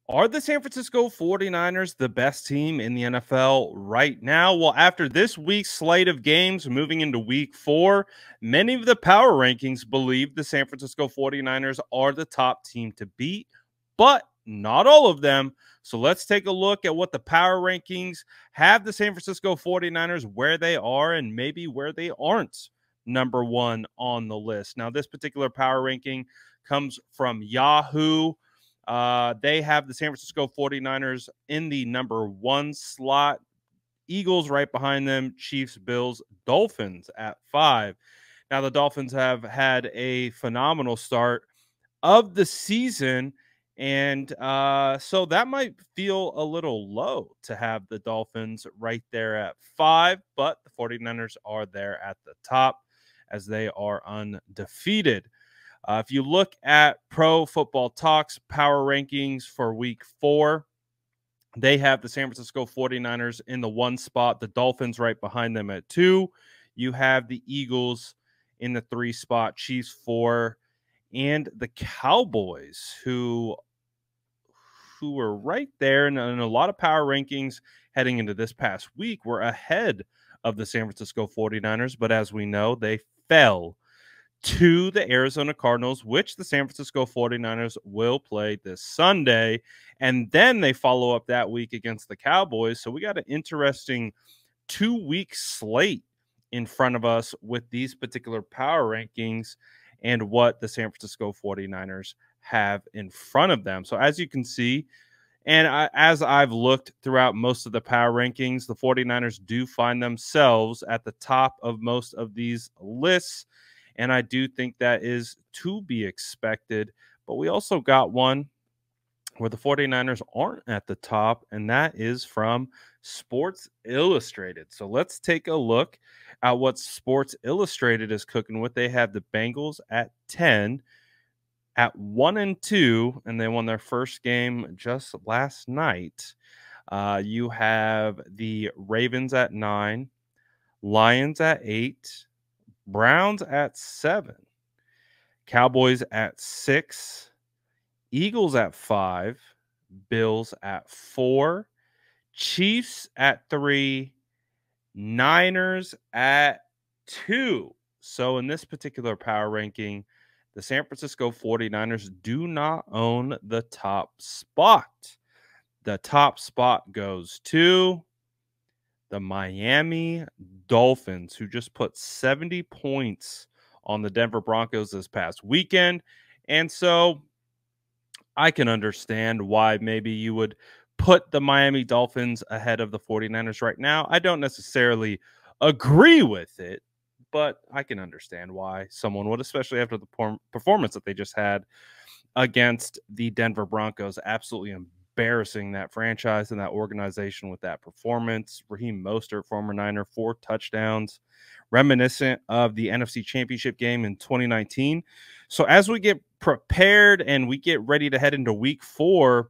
Are the San Francisco 49ers the best team in the NFL right now? Well, after this week's slate of games moving into week 4, many of the power rankings believe the San Francisco 49ers are the top team to beat, but not all of them. So let's take a look at what the power rankings have the San Francisco 49ers, where they are, and maybe where they aren't number one on the list. Now, this particular power ranking comes from Yahoo. They have the San Francisco 49ers in the number 1 slot. Eagles right behind them, Chiefs, Bills, Dolphins at 5. Now, the Dolphins have had a phenomenal start of the season, and so that might feel a little low to have the Dolphins right there at 5, but the 49ers are there at the top as they are undefeated. If you look at Pro Football Talks power rankings for week 4, they have the San Francisco 49ers in the 1 spot, the Dolphins right behind them at 2. You have the Eagles in the 3 spot, Chiefs 4, and the Cowboys, who were right there. And a lot of power rankings heading into this past week were ahead of the San Francisco 49ers. But as we know, they fell to the Arizona Cardinals, which the San Francisco 49ers will play this Sunday. And then they follow up that week against the Cowboys. So we got an interesting 2-week slate in front of us with these particular power rankings and what the San Francisco 49ers have in front of them. So as you can see, and as I've looked throughout most of the power rankings, the 49ers do find themselves at the top of most of these lists. And I do think that is to be expected. But we also got one where the 49ers aren't at the top, and that is from Sports Illustrated. So let's take a look at what Sports Illustrated is cooking with. They have the Bengals at 10, at 1-2, and they won their first game just last night. You have the Ravens at 9, Lions at 8, Browns at 7, Cowboys at 6, Eagles at 5, Bills at 4, Chiefs at 3, Niners at 2. So in this particular power ranking, the San Francisco 49ers do not own the top spot. The top spot goes to the Miami Dolphins, who just put 70 points on the Denver Broncos this past weekend. And so I can understand why maybe you would put the Miami Dolphins ahead of the 49ers right now. I don't necessarily agree with it, but I can understand why someone would, especially after the performance that they just had against the Denver Broncos. Absolutely embarrassing that franchise and that organization with that performance. Raheem Mostert, former Niner, 4 touchdowns, reminiscent of the NFC Championship game in 2019. So as we get prepared and we get ready to head into week 4,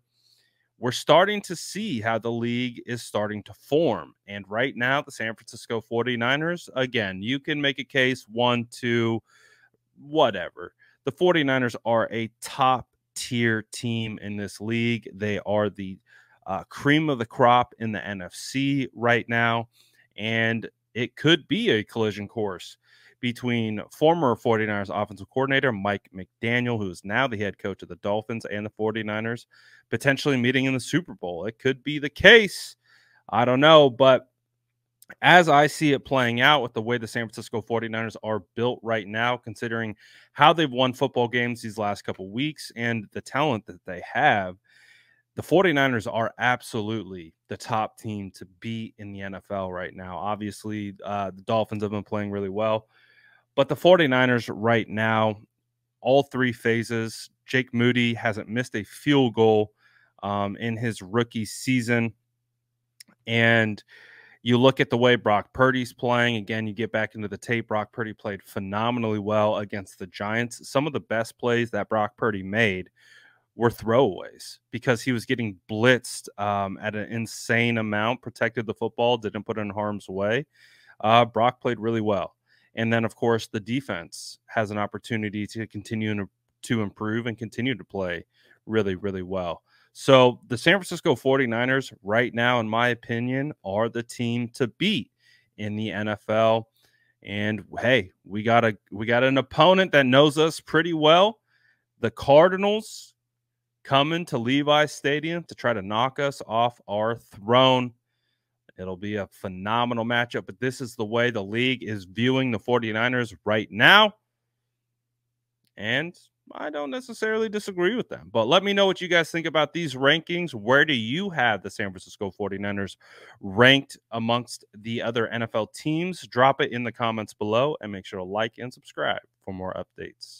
we're starting to see how the league is starting to form. And right now, the San Francisco 49ers, again, you can make a case 1, 2, whatever. The 49ers are a top tier team in this league. They are the cream of the crop in the NFC right now. And it could be a collision course between former 49ers offensive coordinator Mike McDaniel, who is now the head coach of the Dolphins, and the 49ers potentially meeting in the Super Bowl. It could be the case. I don't know, but as I see it playing out with the way the San Francisco 49ers are built right now, considering how they've won football games these last couple weeks and the talent that they have, the 49ers are absolutely the top team to beat in the NFL right now. Obviously, the Dolphins have been playing really well, but the 49ers right now, all 3 phases, Jake Moody hasn't missed a field goal in his rookie season. And you look at the way Brock Purdy's playing. Again, you get back into the tape. Brock Purdy played phenomenally well against the Giants. Some of the best plays that Brock Purdy made were throwaways because he was getting blitzed at an insane amount, protected the football, didn't put it in harm's way. Brock played really well. And then, of course, the defense has an opportunity to continue to improve and continue to play really, really well. So the San Francisco 49ers right now, in my opinion, are the team to beat in the NFL. And hey, we got an opponent that knows us pretty well. The Cardinals coming to Levi's Stadium to try to knock us off our throne. It'll be a phenomenal matchup, but this is the way the league is viewing the 49ers right now. And I don't necessarily disagree with them. But let me know what you guys think about these rankings. Where do you have the San Francisco 49ers ranked amongst the other NFL teams? Drop it in the comments below and make sure to like and subscribe for more updates.